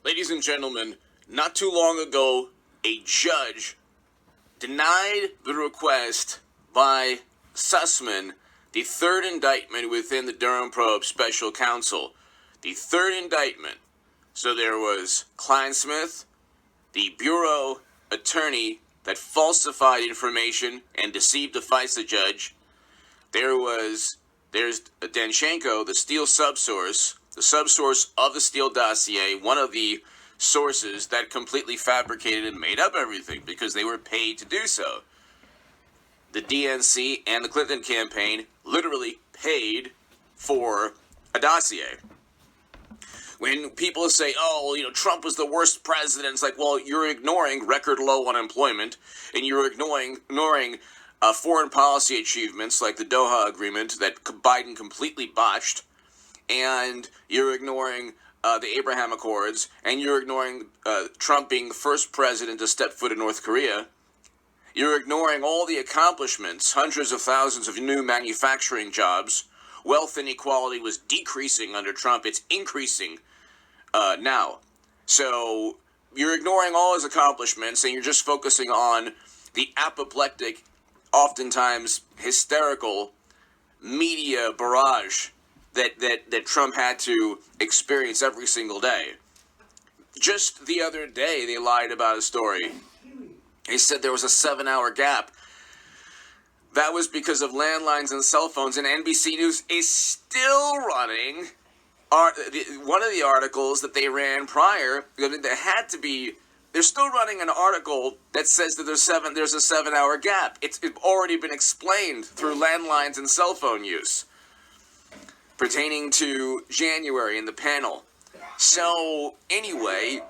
Ladies and gentlemen, not too long ago, a judge denied the request by Sussman, the third indictment within the Durham probe special counsel. The third indictment. So there was Kleinsmith, the bureau attorney that falsified information and deceived the FISA judge. There's Danchenko, the Steele subsource, the subsource of the Steele dossier, one of the sources that completely fabricated and made up everything because they were paid to do so. The DNC and the Clinton campaign literally paid for a dossier. When people say, Trump was the worst president, it's like, well, you're ignoring record low unemployment, and you're ignoring foreign policy achievements like the Doha Agreement that Biden completely botched, and you're ignoring the Abraham Accords, and you're ignoring Trump being the first president to step foot in North Korea. You're ignoring all the accomplishments, hundreds of thousands of new manufacturing jobs. Wealth inequality was decreasing under Trump. It's increasing now. So you're ignoring all his accomplishments, and you're just focusing on the apoplectic, oftentimes hysterical media barrage that Trump had to experience every single day. Just the other day, they lied about a story. They said there was a 7-hour gap. That was because of landlines and cell phones, and NBC News is still running one of the articles that they ran prior. They're still running an article that says that there's a 7-hour gap. It's already been explained through landlines and cell phone use pertaining to January in the panel. So anyway,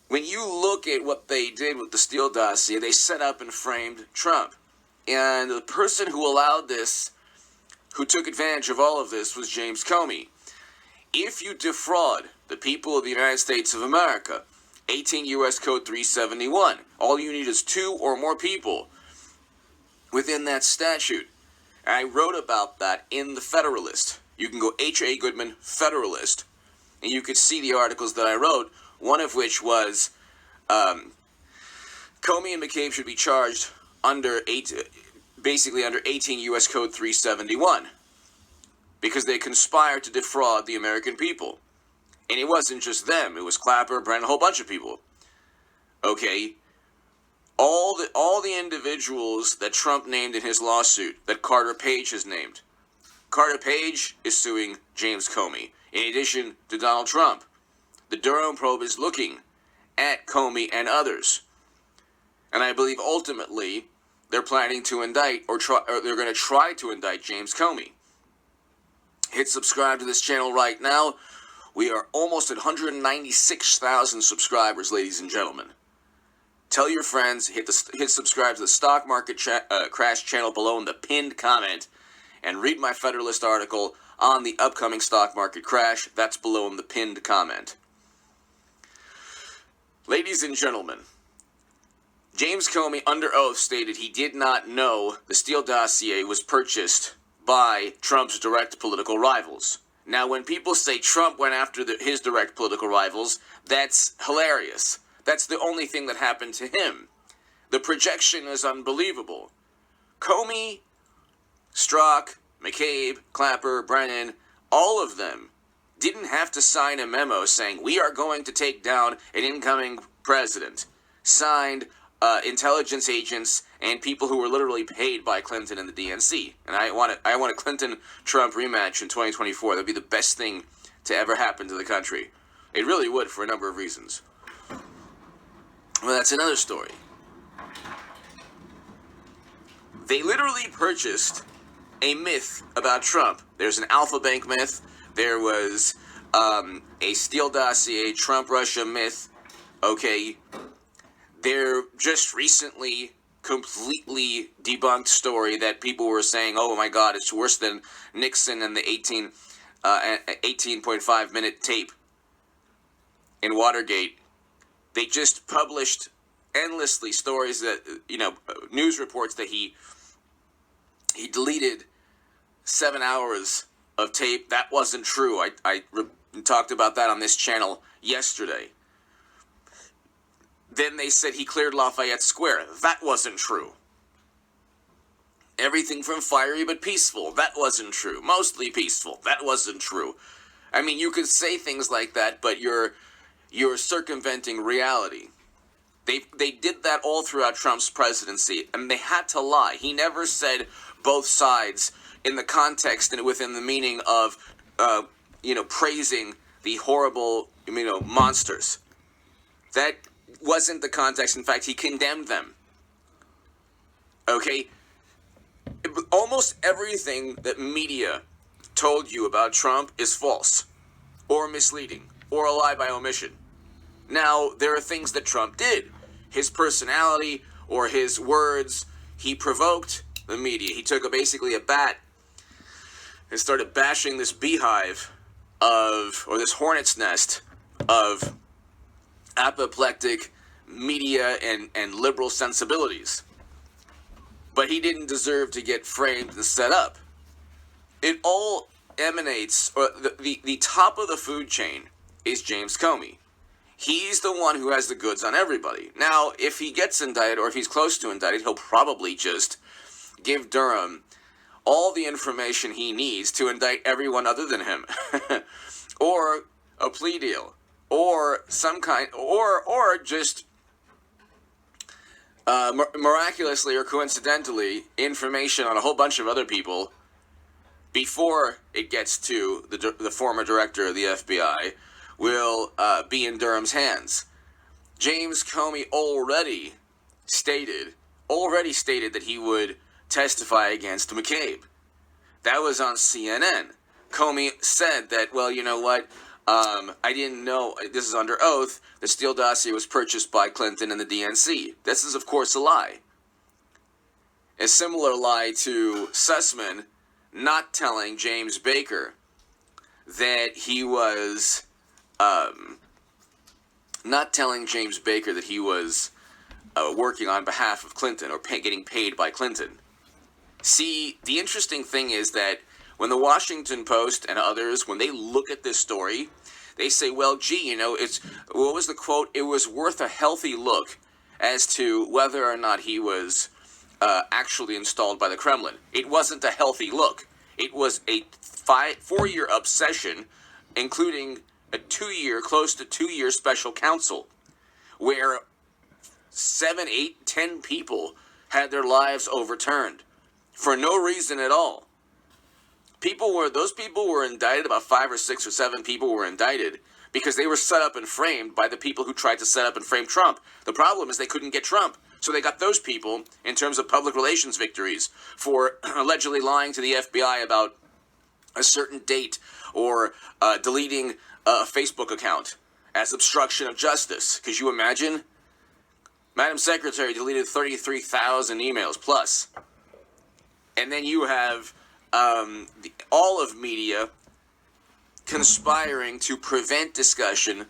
when you look at what they did with the Steele dossier, they set up and framed Trump. And the person who allowed this, who took advantage of all of this, was James Comey. If you defraud the people of the United States of America, 18 U.S. Code 371, all you need is 2 or more people within that statute. And I wrote about that in the Federalist. You can go H.A. Goodman Federalist, and you could see the articles that I wrote, one of which was Comey and McCabe should be charged under 18 U.S. Code 371 because they conspired to defraud the American people. And it wasn't just them. It was Clapper, Brand, a whole bunch of people. Okay? All the individuals that Trump named in his lawsuit, that Carter Page has named. Carter Page is suing James Comey, in addition to Donald Trump. The Durham probe is looking at Comey and others. And I believe ultimately they're planning to indict, or they're going to try to indict James Comey. Hit subscribe to this channel right now. We are almost at 196,000 subscribers, ladies and gentlemen. Tell your friends, hit subscribe to the Stock Market Crash channel below in the pinned comment, and read my Federalist article on the upcoming stock market crash. That's below in the pinned comment. Ladies and gentlemen, James Comey, under oath, stated he did not know the Steele dossier was purchased by Trump's direct political rivals. Now, when people say Trump went after his direct political rivals, that's hilarious. That's the only thing that happened to him. The projection is unbelievable. Comey, Strzok, McCabe, Clapper, Brennan, all of them didn't have to sign a memo saying, we are going to take down an incoming president. Signed intelligence agents and people who were literally paid by Clinton and the DNC. And I want a Clinton-Trump rematch in 2024. That would be the best thing to ever happen to the country. It really would, for a number of reasons. Well, that's another story. They literally purchased a myth about Trump. There's an Alpha Bank myth. There was a Steele dossier, Trump-Russia myth. Okay. There just recently completely debunked story that people were saying, oh my God, it's worse than Nixon and the 18.5 minute tape in Watergate. They just published endlessly stories that, news reports that he deleted 7 hours of tape. That wasn't true. talked about that on this channel yesterday. Then they said he cleared Lafayette Square. That wasn't true. Everything from fiery but peaceful. That wasn't true. Mostly peaceful. That wasn't true. I mean, you could say things like that, but you're circumventing reality. They did that all throughout Trump's presidency, and they had to lie. He never said both sides in the context and within the meaning of, praising the horrible, monsters. That wasn't the context. In fact, he condemned them. Okay? Almost everything that media told you about Trump is false, or misleading, or a lie by omission. Now, there are things that Trump did. His personality or his words, he provoked the media. He took basically a bat and started bashing this beehive or this hornet's nest of apoplectic media and liberal sensibilities. But he didn't deserve to get framed and set up. It all emanates, or the top of the food chain is James Comey. He's the one who has the goods on everybody. Now, if he gets indicted, or if he's close to indicted, he'll probably just give Durham all the information he needs to indict everyone other than him. Or a plea deal. Or some kind, or just miraculously or coincidentally, information on a whole bunch of other people before it gets to the former director of the FBI will be in Durham's hands. James Comey already stated that he would testify against McCabe. That was on CNN. Comey said that, well, you know what, I didn't know, this is under oath, the Steele dossier was purchased by Clinton and the DNC. This is, of course, a lie. A similar lie to Sussman not telling James Baker that he was working on behalf of Clinton or getting paid by Clinton. See, the interesting thing is that when the Washington Post and others, when they look at this story, they say, well, gee, what was the quote? It was worth a healthy look as to whether or not he was actually installed by the Kremlin. It wasn't a healthy look. It was a 4-year obsession, including a close to 2-year special counsel, where 7, 8, 10 people had their lives overturned for no reason at all. Those people were indicted. About 5 or 6 or 7 people were indicted because they were set up and framed by the people who tried to set up and frame Trump. The problem is they couldn't get Trump, so they got those people in terms of public relations victories for allegedly lying to the FBI about a certain date or deleting a Facebook account as obstruction of justice. Could you imagine? Madam Secretary deleted 33,000 emails plus. And then you have all of media conspiring to prevent discussion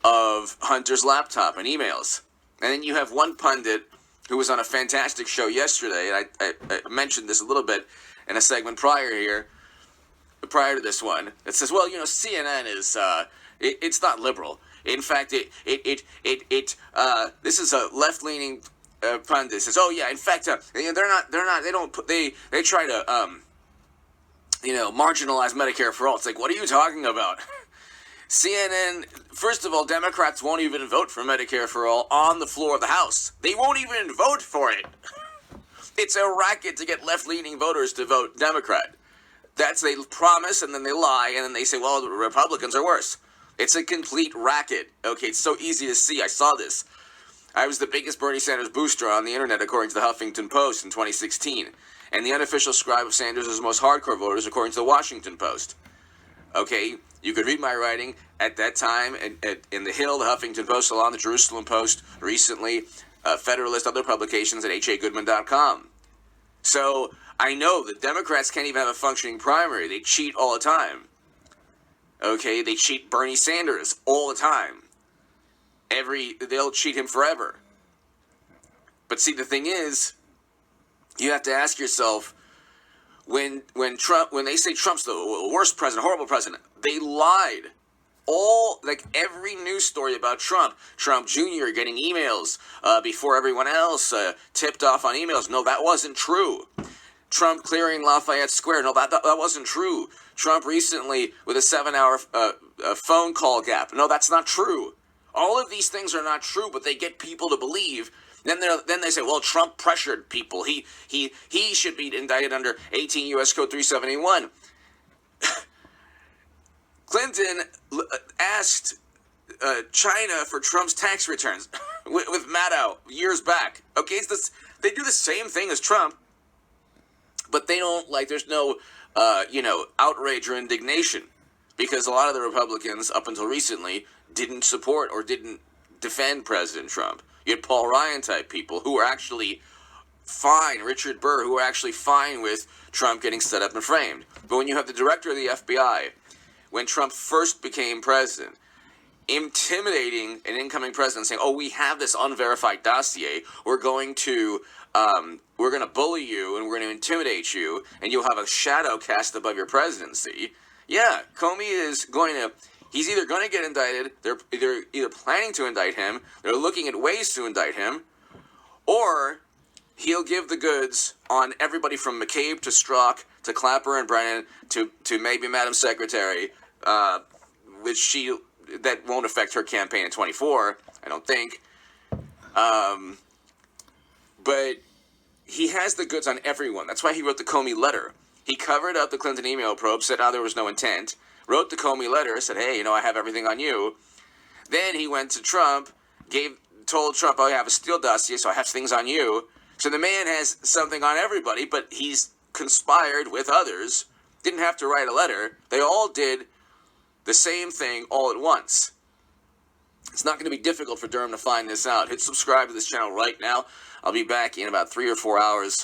of Hunter's laptop and emails. And then you have one pundit who was on a fantastic show yesterday, and I mentioned this a little bit in a segment prior to this one, that says, well, CNN is, it's not liberal. In fact, this is a left-leaning pundit. Says, oh yeah, in fact, they try to, marginalize Medicare for all. It's like, what are you talking about? CNN, first of all, Democrats won't even vote for Medicare for all on the floor of the House. They won't even vote for it. It's a racket to get left-leaning voters to vote Democrat. They promise, and then they lie, and then they say, well, the Republicans are worse. It's a complete racket. Okay, it's so easy to see. I saw this. I was the biggest Bernie Sanders booster on the internet, according to the Huffington Post in 2016. And the unofficial scribe of Sanders is the most hardcore voters, according to the Washington Post. Okay, you could read my writing at that time in The Hill, the Huffington Post, Salon, the Jerusalem Post, recently, Federalist, other publications at hagoodman.com. So I know that Democrats can't even have a functioning primary. They cheat all the time. Okay, they cheat Bernie Sanders all the time. They'll cheat him forever. But see, the thing is, you have to ask yourself, when they say Trump's the worst president, horrible president, they lied every news story about Trump Jr. getting emails before everyone else, tipped off on emails. No, that wasn't true. Trump clearing Lafayette Square. No, that wasn't true. Trump recently with a 7-hour phone call gap. No, that's not true. All of these things are not true, but they get people to believe. Then they say, well, Trump pressured people. He should be indicted under 18 U.S. Code 371. Clinton asked China for Trump's tax returns with Maddow years back. Okay, they do the same thing as Trump, but they don't there's no outrage or indignation, because a lot of the Republicans up until recently didn't support or didn't defend President Trump. You had Paul Ryan type people who were actually fine, Richard Burr, who were actually fine with Trump getting set up and framed. But when you have the director of the FBI, when Trump first became president, intimidating an incoming president, saying, "Oh, we have this unverified dossier. We're going to bully you and we're going to intimidate you, and you'll have a shadow cast above your presidency." Yeah, Comey is going to. He's either going to get indicted. They're either planning to indict him. They're looking at ways to indict him, or he'll give the goods on everybody from McCabe to Strzok to Clapper and Brennan to maybe Madam Secretary, that won't affect her campaign in 24, I don't think. But he has the goods on everyone. That's why he wrote the Comey letter. He covered up the Clinton email probe, said, there was no intent, wrote the Comey letter, said, hey, I have everything on you. Then he went to Trump, told Trump, I have a Steele dossier, so I have things on you. So the man has something on everybody, but he's conspired with others, didn't have to write a letter. They all did the same thing all at once. It's not going to be difficult for Durham to find this out. Hit subscribe to this channel right now. I'll be back in about 3 or 4 hours.